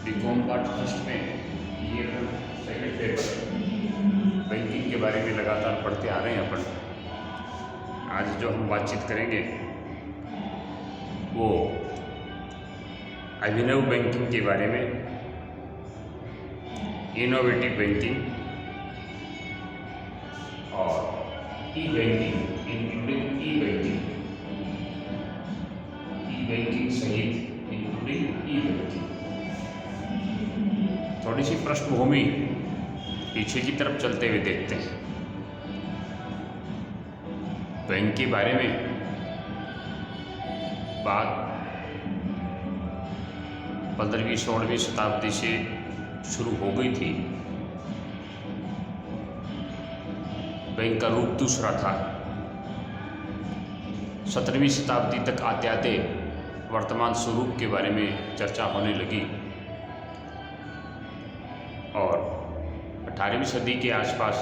BCom part first में ये अपन second paper banking के बारे में लगातार पढ़ते आ रहे हैं अपन। आज जो हम बातचीत करेंगे वो अभिनव बैंकिंग के बारे में, इनोवेटिव बैंकिंग और ई बैंकिंग, इंक्लूडिंग ई बैंकिंग सहित इंक्लूडिंग ई बैंकिंग। थोड़ी सी पृष्ठभूमि पीछे की तरफ चलते हुए देखते हैं। बैंक के बारे में बात 15वीं-16वीं शताब्दी से शुरू हो गई थी। बैंक का रूप दूसरा था। 17वीं शताब्दी तक आते आते वर्तमान स्वरूप के बारे में चर्चा होने लगी और 18वीं सदी के आसपास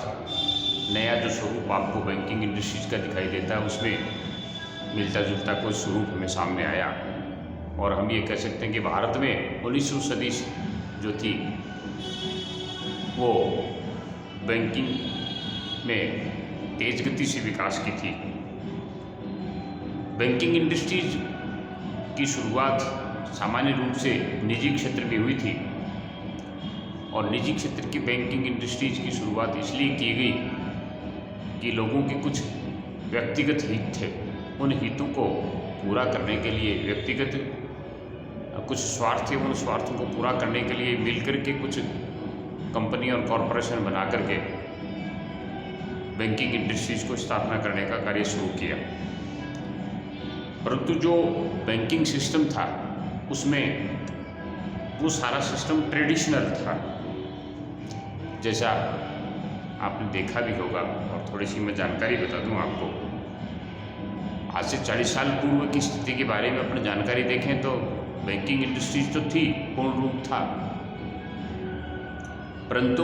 नया जो स्वरूप आपको बैंकिंग इंडस्ट्रीज का दिखाई देता है उसमें मिलता जुलता कोई स्वरूप हमें सामने आया। और हम ये कह सकते हैं कि भारत में 19वीं सदी जो थी वो बैंकिंग में तेज गति से विकास की थी। बैंकिंग इंडस्ट्रीज की शुरुआत सामान्य रूप से निजी क्षेत्र में हुई थी और निजी क्षेत्र की बैंकिंग इंडस्ट्रीज की शुरुआत इसलिए की गई कि लोगों के कुछ व्यक्तिगत हित थे। उन हितों को पूरा करने के लिए व्यक्तिगत कुछ स्वार्थ थे, उन स्वार्थों को पूरा करने के लिए मिलकर के कुछ कंपनी और कॉरपोरेशन बना करके बैंकिंग इंडस्ट्रीज को स्थापना करने का कार्य शुरू किया। परंतु जो बैंकिंग सिस्टम था उसमें वो सारा सिस्टम ट्रेडिशनल था। जैसा आपने देखा भी होगा और थोड़ी सी मैं जानकारी बता दूं आपको। आज से 40 साल पूर्व की स्थिति के बारे में अपनी जानकारी देखें तो बैंकिंग इंडस्ट्रीज तो थी, पूर्ण रूप था, परंतु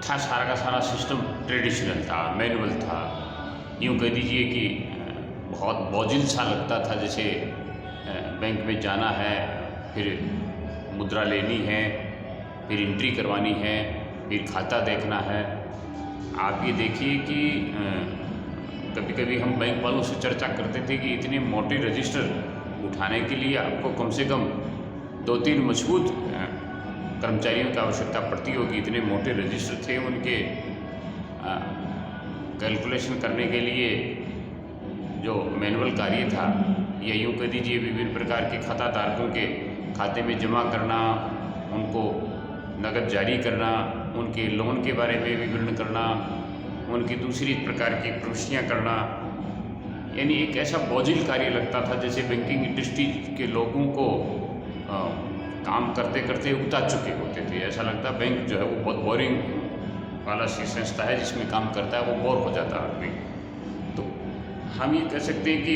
था सारा का सारा सिस्टम ट्रेडिशनल था, मैनुअल था। यूँ कह दीजिए कि बहुत बोझिल सा लगता था। जैसे बैंक में जाना है, फिर मुद्रा लेनी है, फिर एंट्री करवानी है, फिर खाता देखना है। आप ये देखिए कि कभी कभी हम बैंक वालों से चर्चा करते थे कि इतने मोटे रजिस्टर उठाने के लिए आपको कम से कम 2-3 मजबूत कर्मचारियों की आवश्यकता पड़ती होगी। इतने मोटे रजिस्टर थे, उनके कैलकुलेशन करने के लिए जो मैनुअल कार्य था, या यूँ कह दीजिए विभिन्न प्रकार के खाता धारकों के खाते में जमा करना, उनको नकद जारी करना, उनके लोन के बारे में विवरण करना, उनकी दूसरी प्रकार की प्रविष्टियाँ करना, यानी एक ऐसा बोझिल कार्य लगता था जैसे बैंकिंग इंडस्ट्री के लोगों को काम करते करते उगता चुके होते थे। ऐसा लगता बैंक जो है वो बहुत बोरिंग वाला सी संस्था है, जिसमें काम करता है वो बोर हो जाता आदमी। तो हम ये कह सकते हैं कि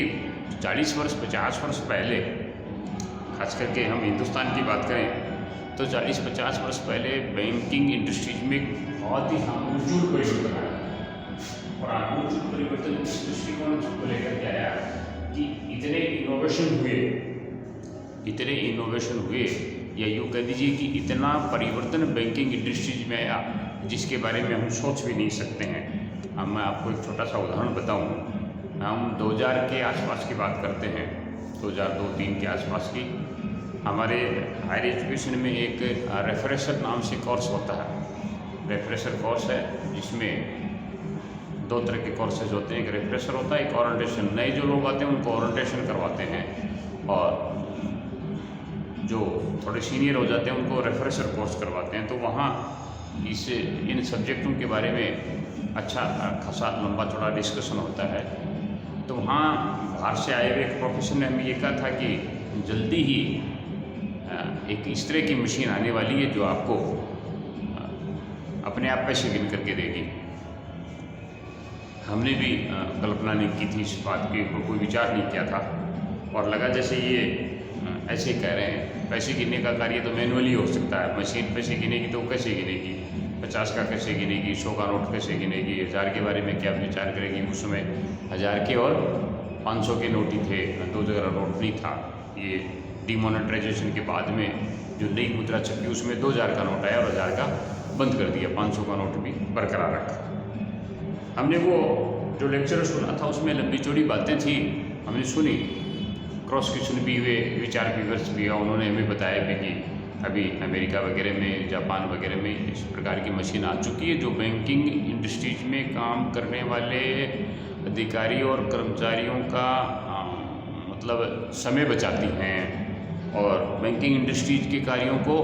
40 वर्ष 50 वर्ष पहले, खास करके हम हिंदुस्तान की बात करें तो 40-50 वर्ष पहले बैंकिंग इंडस्ट्रीज में बहुत ही आमूलचूल परिवर्तन आया। और आमूलचूल परिवर्तन इस दृष्टिकोण को लेकर के आया कि इतने इनोवेशन हुए, या यूँ कह दीजिए कि इतना परिवर्तन बैंकिंग इंडस्ट्रीज में आया जिसके बारे में हम सोच भी नहीं सकते हैं। अब मैं आपको एक छोटा सा उदाहरण बताऊं। हम 2000 के आसपास की बात करते हैं, 2002-3 के आसपास की। हमारे हायर एजुकेशन में एक रेफ्रेशर नाम से कोर्स होता है। रेफ्रेशर कोर्स है जिसमें 2 तरह के कोर्सेज होते हैं। एक रेफ्रेशर होता है, एक ओरिएंटेशन। नए जो लोग आते हैं उनको ओरिएंटेशन करवाते हैं और जो थोड़े सीनियर हो जाते हैं उनको रेफ्रेशर कोर्स करवाते हैं। तो वहाँ इन सब्जेक्टों के बारे में अच्छा खासा लंबा चौड़ा डिस्कशन होता है। तो वहाँ बाहर से आए हुए एक प्रोफेसर ने हमें ये कहा था कि जल्दी ही एक इस तरह की मशीन आने वाली है जो आपको अपने आप पैसे गिन करके देगी। हमने भी कल्पना नहीं की थी इस बात की, कोई विचार नहीं किया था और लगा जैसे ये ऐसे कह रहे हैं। पैसे गिनने का कार्य तो मैनुअली हो सकता है, मशीन पैसे गिनेगी तो कैसे गिनेगी, 50 का कैसे गिनेगी, 100 का नोट कैसे गिनेगी, 1000 के बारे में क्या विचार करेगी। उस समय 1000 के और 500 के नोट ही थे, 2 जगह नोट नहीं था। ये डिमोनेटाइजेशन के बाद में जो नई मुद्रा छपी उसमें 2000 का नोट आया और 1000 का बंद कर दिया, 500 का नोट भी बरकरार रखा। हमने वो जो लेक्चर सुना था उसमें लंबी चौड़ी बातें थी, हमने सुनी, क्रॉस क्वेश्चन भी हुए, विचार विमर्श भी हुआ। उन्होंने हमें बताया भी कि अभी अमेरिका वगैरह में, जापान वगैरह में इस प्रकार की मशीन आ चुकी है जो बैंकिंग इंडस्ट्रीज में काम करने वाले अधिकारी और कर्मचारियों का मतलब समय बचाती हैं और बैंकिंग इंडस्ट्रीज के कार्यों को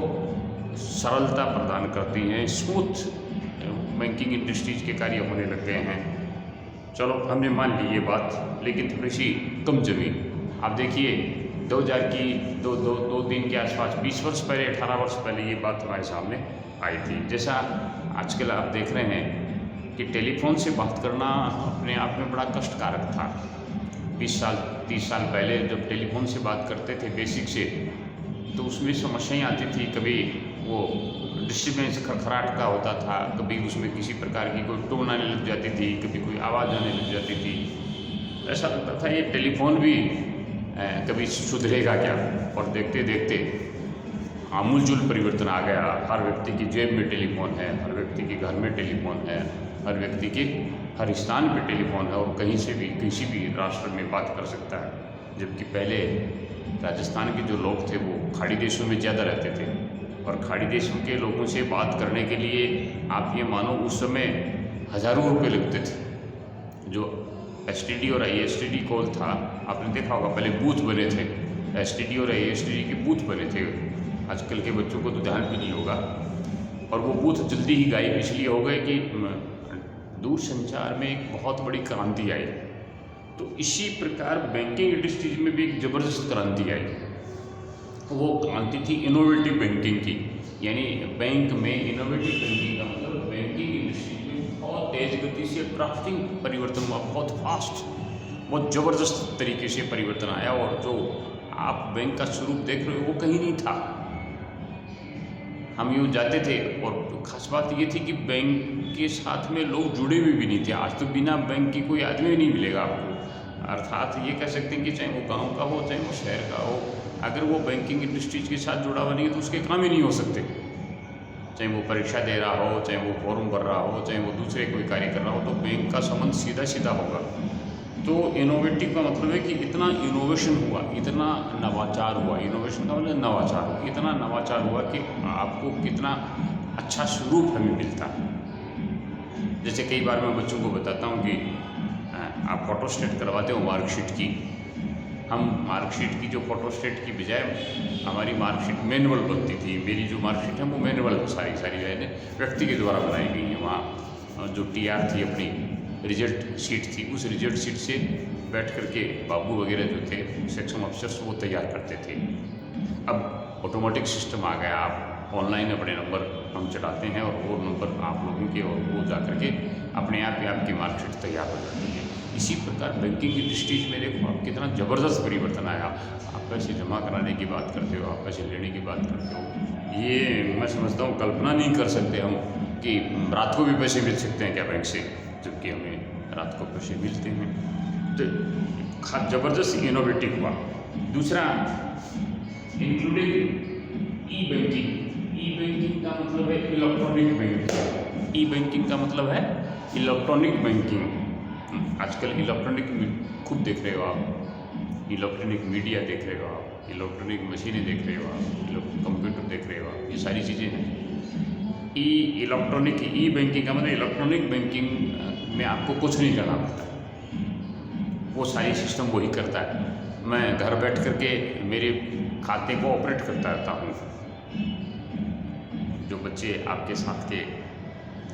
सरलता प्रदान करती हैं, स्मूथ बैंकिंग इंडस्ट्रीज के कार्य होने लग गए हैं। चलो हमने मान ली ये बात, लेकिन थोड़ी सी कम जमी। आप देखिए 2000 की दो तीन के आसपास, 20 वर्ष पहले, 18 वर्ष पहले ये बात हमारे सामने आई थी। जैसा आजकल आप देख रहे हैं कि टेलीफोन से बात करना अपने आप में बड़ा कष्टकारक था। 20 साल 30 साल पहले जब टेलीफोन से बात करते थे बेसिक से, तो उसमें समस्याएं आती थी। कभी वो डिस्टर्बेंस खड़खड़ाहट का होता था, कभी उसमें किसी प्रकार की कोई टोन आने लग जाती थी, कभी कोई आवाज़ आने लग जाती थी। ऐसा लगता था ये टेलीफोन भी कभी सुधरेगा क्या। और देखते देखते आमूलचूल परिवर्तन आ गया। हर व्यक्ति की जेब में टेलीफोन है, हर व्यक्ति के घर में टेलीफोन है, हर व्यक्ति के हर स्थान पे टेलीफोन है और कहीं से भी किसी भी राष्ट्र में बात कर सकता है। जबकि पहले राजस्थान के जो लोग थे वो खाड़ी देशों में ज़्यादा रहते थे और खाड़ी देशों के लोगों से बात करने के लिए आप ये मानो उस समय हज़ारों रुपये लगते थे। जो STD और ISTD कॉल था, आपने देखा होगा, पहले बूथ बने थे, STD और ISTD के बूथ बने थे। आजकल के बच्चों को तो ध्यान भी नहीं होगा। और वो बूथ जल्दी ही गायब इसलिए हो गए कि दूर संचार में एक बहुत बड़ी क्रांति आई। तो इसी प्रकार बैंकिंग इंडस्ट्रीज में भी एक ज़बरदस्त क्रांति आई। वो क्रांति थी इनोवेटिव बैंकिंग की, यानी बैंक में इनोवेटिव बैंकिंग का मतलब बैंकिंग इंडस्ट्री में बहुत तेज़ गति से ड्राफ्टिंग परिवर्तन हुआ, बहुत फास्ट, बहुत ज़बरदस्त तरीके से परिवर्तन आया। और जो आप बैंक का स्वरूप देख रहे हो वो कहीं नहीं था। हम यूँ जाते थे और ख़ास बात ये थी कि बैंक के साथ में लोग जुड़े हुए भी नहीं थे। आज तो बिना बैंक के कोई आदमी नहीं मिलेगा आपको। अर्थात ये कह सकते हैं कि चाहे वो गांव का हो, चाहे वो शहर का हो, अगर वो बैंकिंग इंडस्ट्रीज के साथ जुड़ा हुआ नहीं है तो उसके काम ही नहीं हो सकते। चाहे वो परीक्षा दे रहा हो, चाहे वो फॉर्म भर रहा हो, चाहे वो दूसरे कोई कार्य कर रहा हो, तो बैंक का संबंध सीधा सीधा होगा। तो इनोवेटिव का मतलब है कि इतना इनोवेशन हुआ, इतना नवाचार हुआ। इनोवेशन का मतलब नवाचार हुआ, इतना नवाचार हुआ कि आपको कितना अच्छा स्वरूप हमें मिलता है। जैसे कई बार मैं बच्चों को बताता हूँ कि आप फोटोस्टेट करवाते हो मार्कशीट की। हम मार्कशीट की जो फोटोस्टेट की बजाय हमारी मार्कशीट मैनुअल बनती थी। मेरी जो मार्कशीट है वो मैनुअल सारी व्यक्ति के द्वारा बनाई गई है। वहाँ जो TR थी, अपनी रिजल्ट शीट थी, उस रिजल्ट शीट से बैठ करके बाबू वगैरह जो थे सेक्शन ऑफिसर्स वो तैयार करते थे। अब ऑटोमेटिक सिस्टम आ गया, आप ऑनलाइन अपने नंबर हम चढ़ाते हैं और वो नंबर आप लोगों के और वो जा करके अपने आप ही आपकी मार्कशीट तैयार हो जाती है। इसी प्रकार बैंकिंग इंडस्ट्रीज में देखो आप कितना ज़बरदस्त परिवर्तन आया। आप पैसे जमा कराने की बात करते हो, आप पैसे लेने की बात करते हो, ये मैं समझता हूँ कल्पना नहीं कर सकते हम कि रात को भी पैसे मिल सकते हैं क्या बैंक से, जबकि हमें रात को पैसे मिलते हैं। तो ज़बरदस्त इनोवेटिव हुआ। दूसरा इंक्लूडिंग ई बैंकिंग। ई बैंकिंग का मतलब है इलेक्ट्रॉनिक बैंकिंग। ई बैंकिंग का मतलब है इलेक्ट्रॉनिक बैंकिंग। आजकल इलेक्ट्रॉनिक खुद देख रहे हो आप, इलेक्ट्रॉनिक मीडिया देख रहे हो आप, इलेक्ट्रॉनिक मशीनें देख रहे हो आप, कंप्यूटर देख रहे हो आप, ये सारी चीज़ें हैं। इलेक्ट्रॉनिक ई बैंकिंग का मतलब इलेक्ट्रॉनिक बैंकिंग में आपको कुछ नहीं करना पड़ता, वो सारी सिस्टम वही करता है। मैं घर बैठ करके मेरे खाते को ऑपरेट करता रहता हूँ। जो बच्चे आपके साथ के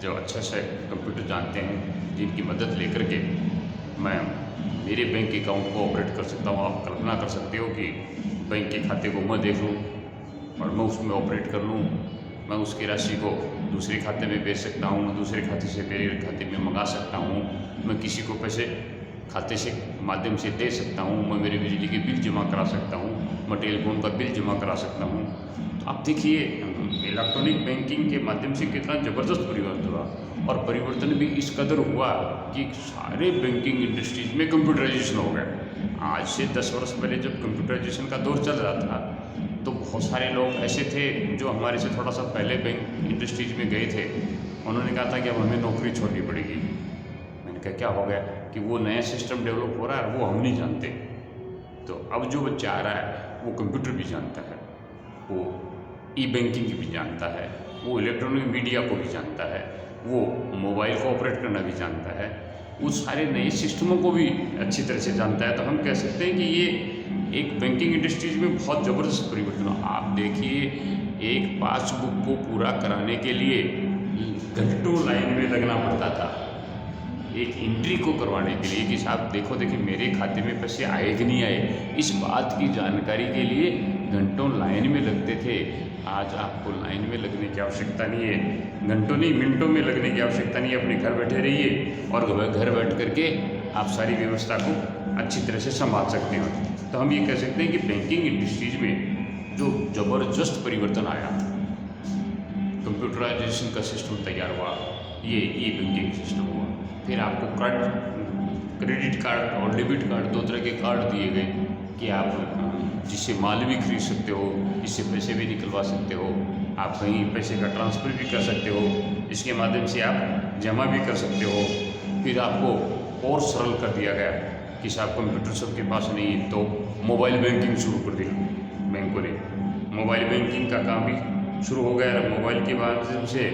जो अच्छे से कंप्यूटर जानते हैं, जिनकी मदद लेकर के मैं मेरे बैंक अकाउंट को ऑपरेट कर सकता हूँ। आप कल्पना कर सकते हो कि बैंक के खाते को मैं देख लूँ और मैं उसमें ऑपरेट कर लूँ। मैं उसकी राशि को दूसरे खाते में भेज सकता हूँ, मैं दूसरे खाते से मेरे खाते में मंगा सकता हूँ, मैं किसी को पैसे खाते से माध्यम से दे सकता हूँ, मैं मेरे बिजली के बिल जमा करा सकता हूँ, मैं टेलीफोन का बिल जमा करा सकता हूँ। तो आप देखिए इलेक्ट्रॉनिक बैंकिंग के माध्यम से कितना ज़बरदस्त परिवर्तन हुआ। और परिवर्तन भी इस कदर हुआ कि सारे बैंकिंग इंडस्ट्रीज में कंप्यूटराइजेशन हो गया। आज से 10 वर्ष पहले जब कंप्यूटराइजेशन का दौर चल रहा था तो बहुत सारे लोग ऐसे थे जो हमारे से थोड़ा सा पहले बैंक इंडस्ट्रीज में गए थे, उन्होंने कहा था कि अब हमें नौकरी छोड़नी पड़ेगी। मैंने कहा क्या हो गया? कि वो नया सिस्टम डेवलप हो रहा है, वो हम नहीं जानते। तो अब जो बच्चा आ रहा है वो कंप्यूटर भी जानता है, वो ई बैंकिंग भी जानता है, वो इलेक्ट्रॉनिक मीडिया को भी जानता है, वो मोबाइल को ऑपरेट करना भी जानता है, वो सारे नए सिस्टमों को भी अच्छी तरह से जानता है। तो हम कह सकते हैं कि ये एक बैंकिंग इंडस्ट्रीज में बहुत ज़बरदस्त परिवर्तन। आप देखिए, एक पासबुक को पूरा कराने के लिए घंटों लाइन में लगना पड़ता था, एक एंट्री को करवाने के लिए कि साहब देखिए मेरे खाते में पैसे आए कि नहीं आए, इस बात की जानकारी के लिए घंटों लाइन में लगते थे। आज आपको लाइन में लगने की आवश्यकता नहीं है, घंटों नहीं मिनटों में लगने की आवश्यकता नहीं है। अपने घर बैठे रहिए और घर बैठ करके आप सारी व्यवस्था को अच्छी तरह से संभाल सकते हैं। तो हम ये कह सकते हैं कि बैंकिंग इंडस्ट्रीज में जो ज़बरदस्त परिवर्तन आया, कंप्यूटराइजेशन का सिस्टम तैयार हुआ, ये ई बैंकिंग सिस्टम हुआ। फिर आपको क्रेडिट कार्ड और डेबिट कार्ड, दो तरह के कार्ड दिए गए कि आप जिससे माल भी खरीद सकते हो, इससे पैसे भी निकलवा सकते हो, आप कहीं पैसे का ट्रांसफ़र भी कर सकते हो, इसके माध्यम से आप जमा भी कर सकते हो। फिर आपको और सरल कर दिया गया कि साहब कंप्यूटर सबके पास नहीं है, तो मोबाइल बैंकिंग शुरू कर दी बैंकों ने। मोबाइल बैंकिंग का काम भी शुरू हो गया, मोबाइल के माध्यम से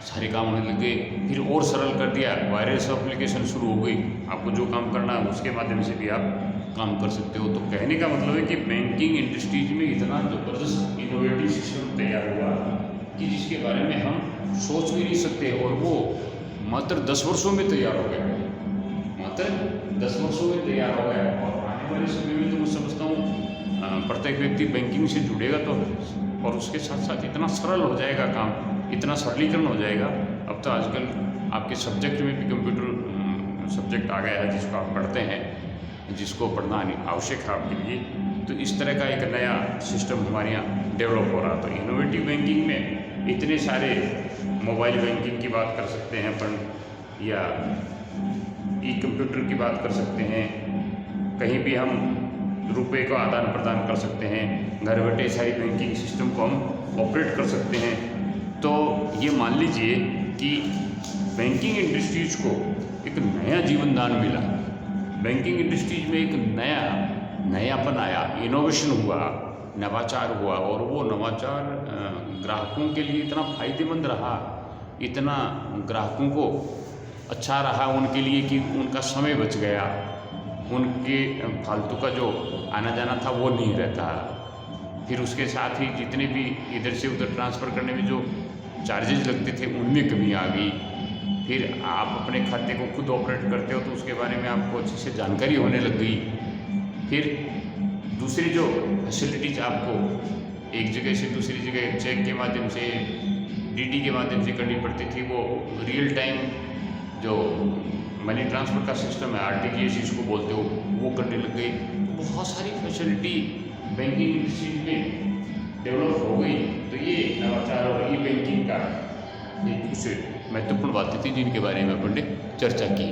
सारे काम होने लगे। फिर और सरल कर दिया, वायरलेस एप्लीकेशन शुरू हो गई, आपको जो काम करना है उसके माध्यम से भी आप काम कर सकते हो। तो कहने का मतलब है कि बैंकिंग इंडस्ट्रीज में इतना ज़बरदस्त इनोवेटिव सिस्टम तैयार हुआ कि जिसके बारे में हम सोच भी नहीं सकते, और वो मात्र 10 वर्षों में तैयार हो गया, मात्र 10 वर्षों में तैयार हो गया। और आने वाले समय में तो मैं समझता हूँ प्रत्येक व्यक्ति बैंकिंग से जुड़ेगा तो, और उसके साथ साथ इतना सरल हो जाएगा काम, इतना सरलीकरण हो जाएगा। अब तो आजकल आपके सब्जेक्ट में भी कंप्यूटर सब्जेक्ट आ गया है जिसको आप पढ़ते हैं, जिसको पढ़ना आवश्यक है आपके लिए। तो इस तरह का एक नया सिस्टम हमारे यहाँ डेवलप हो रहा। तो इनोवेटिव बैंकिंग में इतने सारे, मोबाइल बैंकिंग की बात कर सकते हैं अपन, या ई कंप्यूटर की बात कर सकते हैं, कहीं भी हम रुपए का आदान प्रदान कर सकते हैं, घर बैठे सारी बैंकिंग सिस्टम को हम ऑपरेट कर सकते हैं। तो ये मान लीजिए कि बैंकिंग इंडस्ट्रीज को एक नया जीवन दान मिला, बैंकिंग इंडस्ट्रीज में एक नयापन आया, इनोवेशन हुआ, नवाचार हुआ, और वो नवाचार ग्राहकों के लिए इतना फायदेमंद रहा, इतना ग्राहकों को अच्छा रहा उनके लिए कि उनका समय बच गया, उनके फालतू का जो आना जाना था वो नहीं रहता। फिर उसके साथ ही जितने भी इधर से उधर ट्रांसफ़र करने में जो चार्जेज लगते थे उनमें कमी आ गई। फिर आप अपने खाते को खुद ऑपरेट करते हो तो उसके बारे में आपको अच्छे से जानकारी होने लग गई। फिर दूसरी जो फैसिलिटीज आपको एक जगह से दूसरी जगह चेक के माध्यम से, डीडी के माध्यम से करनी पड़ती थी, वो रियल टाइम जो मनी ट्रांसफ़र का सिस्टम है, आरटीजीएस इसको बोलते हो, वो करने लग गई। बहुत सारी फैसिलिटी बैंकिंग इंडस्ट्री में डेवलप हो गई। तो ये नवाचार और ई बैंकिंग का एक कुछ महत्वपूर्ण बातें थी जिनके बारे में अपन ने चर्चा की।